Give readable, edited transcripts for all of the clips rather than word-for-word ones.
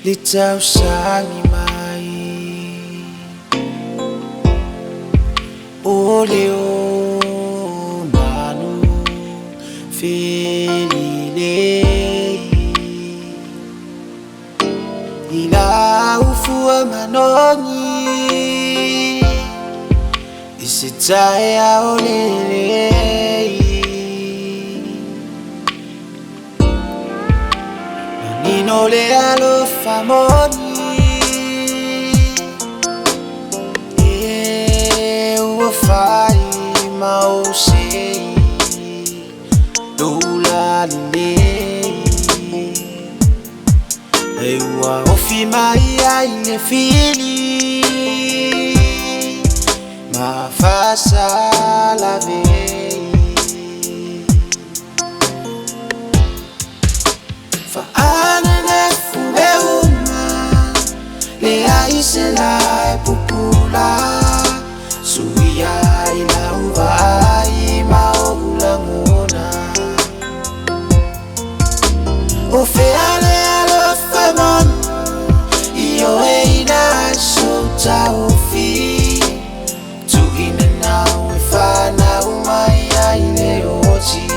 Litaw sa ngimay Oleo manu felile Ila ufua manoni Isitaya olele Ninole alo famoni Uwafai mausei Doula lile Ewa ofi maia ile fili Mafasa la vei Selai pupula Suya ila uvai maulanguna Ofeale alo famon Iyo eina sota ofi Tu inena wefana umaya ile oti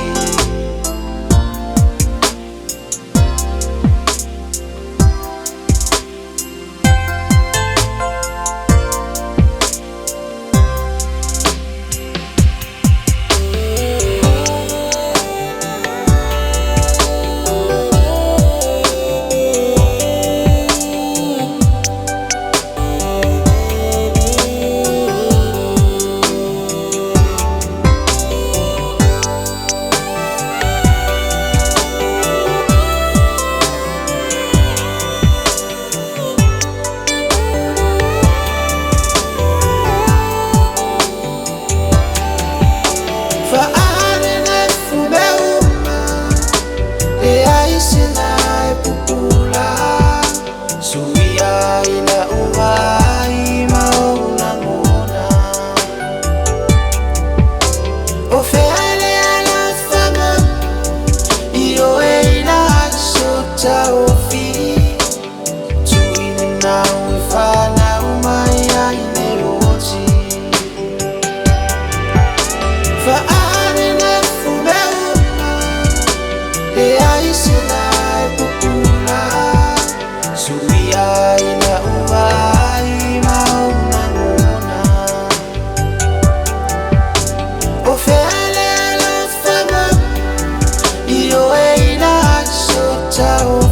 Ciao.